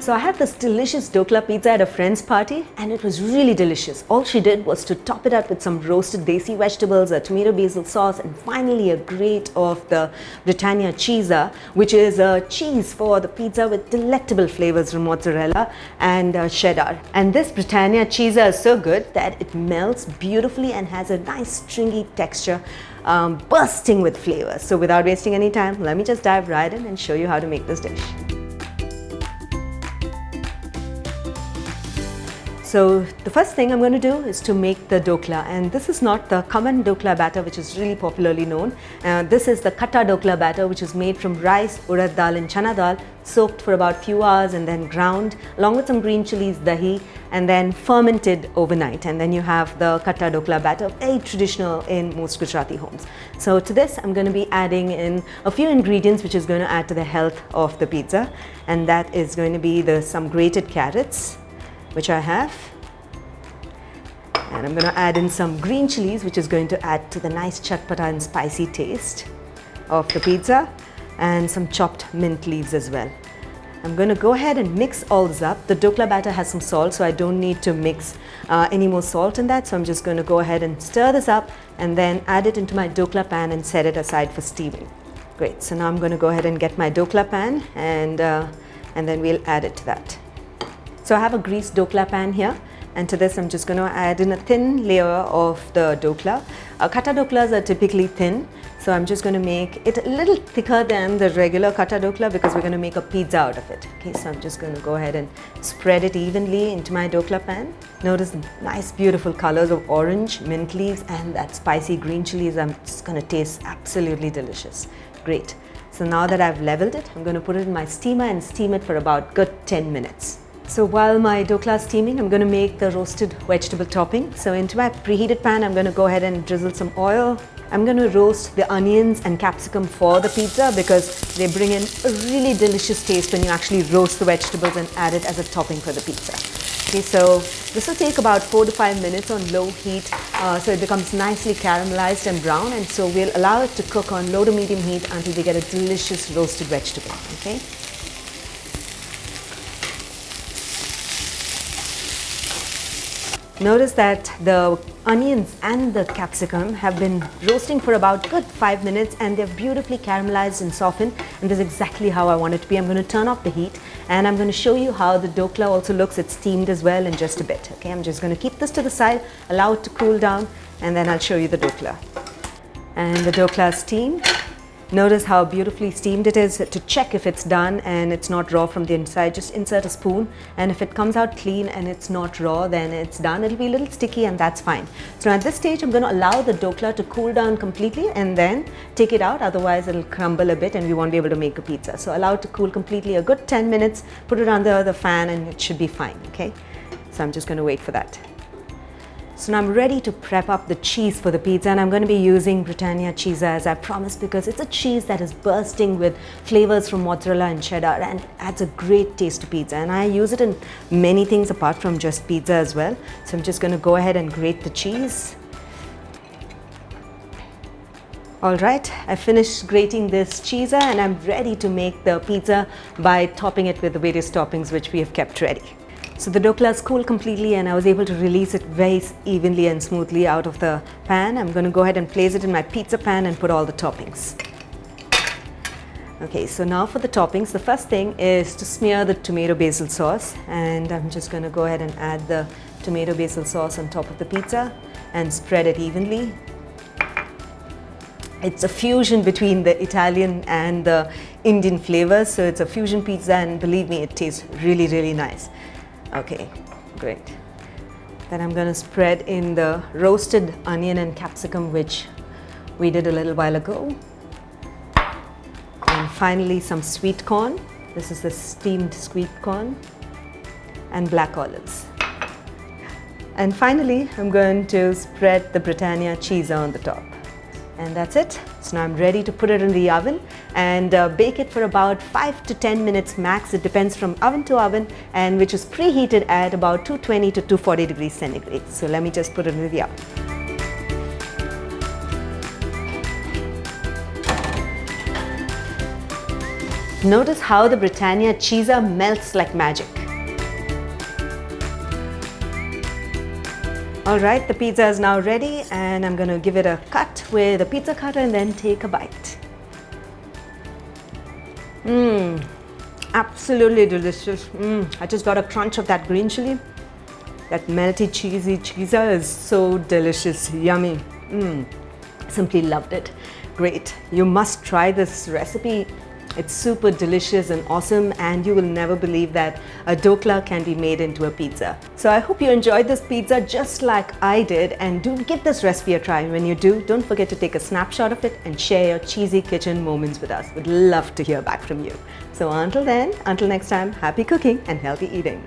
So I had this delicious Dhokla pizza at a friend's party and it was really delicious. All she did was to top it up with some roasted desi vegetables, a tomato basil sauce, and finally a grate of the Britannia cheese, which is a cheese for the pizza with delectable flavors from mozzarella and cheddar. And this Britannia cheese is so good that it melts beautifully and has a nice stringy texture, bursting with flavor. So without wasting any time, let me just dive right in and show you how to make this dish. So the first thing I'm going to do is to make the dhokla, and this is not the common dhokla batter which is really popularly known. This is the Khatta Dhokla batter, which is made from rice, urad dal and chana dal, soaked for about few hours and then ground along with some green chilies, dahi, and then fermented overnight. And then you have the Khatta Dhokla batter, very traditional in most Gujarati homes. So to this I'm going to be adding in a few ingredients which is going to add to the health of the pizza, and that is going to be some grated carrots, which I have, and I'm going to add in some green chilies, which is going to add to the nice chatpata and spicy taste of the pizza, and some chopped mint leaves as well. I'm going to go ahead and mix all this up. The dhokla batter has some salt, so I don't need to mix any more salt in that, so I'm just going to go ahead and stir this up and then add it into my dhokla pan and set it aside for steaming. Great, so now I'm going to go ahead and get my dhokla pan and then we'll add it to that. So I have a greased dhokla pan here, and to this I'm just going to add in a thin layer of the dhokla. Khatta dhoklas are typically thin, so I'm just going to make it a little thicker than the regular Khatta dhokla because we're going to make a pizza out of it. Okay, so I'm just going to go ahead and spread it evenly into my dhokla pan. Notice the nice beautiful colors of orange, mint leaves, and that spicy green chilies. It's going to taste absolutely delicious. Great. So now that I've leveled it, I'm going to put it in my steamer and steam it for about good 10 minutes. So while my dhokla is steaming, I'm going to make the roasted vegetable topping. So into my preheated pan, I'm going to go ahead and drizzle some oil. I'm going to roast the onions and capsicum for the pizza because they bring in a really delicious taste when you actually roast the vegetables and add it as a topping for the pizza. Okay, so this will take about 4 to 5 minutes on low heat, so it becomes nicely caramelized and brown, and so we'll allow it to cook on low to medium heat until we get a delicious roasted vegetable. Okay. Notice that the onions and the capsicum have been roasting for about good 5 minutes and they're beautifully caramelized and softened, and this is exactly how I want it to be. I'm going to turn off the heat and I'm going to show you how the dhokla also looks. It's steamed as well in just a bit. Okay, I'm just going to keep this to the side, allow it to cool down, and then I'll show you the dhokla. And the dhokla is steamed. Notice how beautifully steamed it is. To check if it's done and it's not raw from the inside, just insert a spoon, and if it comes out clean and it's not raw, then it's done. It'll be a little sticky and that's fine. So at this stage I'm going to allow the dhokla to cool down completely and then take it out, otherwise it'll crumble a bit and we won't be able to make a pizza. So allow it to cool completely a good 10 minutes, put it under the fan and it should be fine. Okay, so I'm just going to wait for that. So now I'm ready to prep up the cheese for the pizza, and I'm going to be using Britannia cheese as I promised because it's a cheese that is bursting with flavors from mozzarella and cheddar and adds a great taste to pizza, and I use it in many things apart from just pizza as well. So I'm just going to go ahead and grate the cheese. Alright, I finished grating this cheese and I'm ready to make the pizza by topping it with the various toppings which we have kept ready. So the dhokla is cooled completely and I was able to release it very evenly and smoothly out of the pan. I'm going to go ahead and place it in my pizza pan and put all the toppings. Okay, so now for the toppings, the first thing is to smear the tomato basil sauce, and I'm just going to go ahead and add the tomato basil sauce on top of the pizza and spread it evenly. It's a fusion between the Italian and the Indian flavors, so it's a fusion pizza and believe me, it tastes really, really nice. Okay, great. Then I'm going to spread in the roasted onion and capsicum which we did a little while ago. And finally some sweet corn. This is the steamed sweet corn and black olives. And finally I'm going to spread the Britannia cheese on the top. And that's it. So now I'm ready to put it in the oven and bake it for about 5 to 10 minutes max. It depends from oven to oven, and which is preheated at about 220 to 240 degrees centigrade. So let me just put it in the oven. Notice how the Britannia cheese melts like magic. All right, the pizza is now ready and I'm going to give it a cut with a pizza cutter and then take a bite. Absolutely delicious. I just got a crunch of that green chili. That melty cheesy cheesa is so delicious, yummy. Simply loved it. Great. You must try this recipe. It's super delicious and awesome, and you will never believe that a dhokla can be made into a pizza. So I hope you enjoyed this pizza just like I did, and do give this recipe a try. When you do, don't forget to take a snapshot of it and share your cheesy kitchen moments with us. We'd love to hear back from you. So until then, until next time, happy cooking and healthy eating.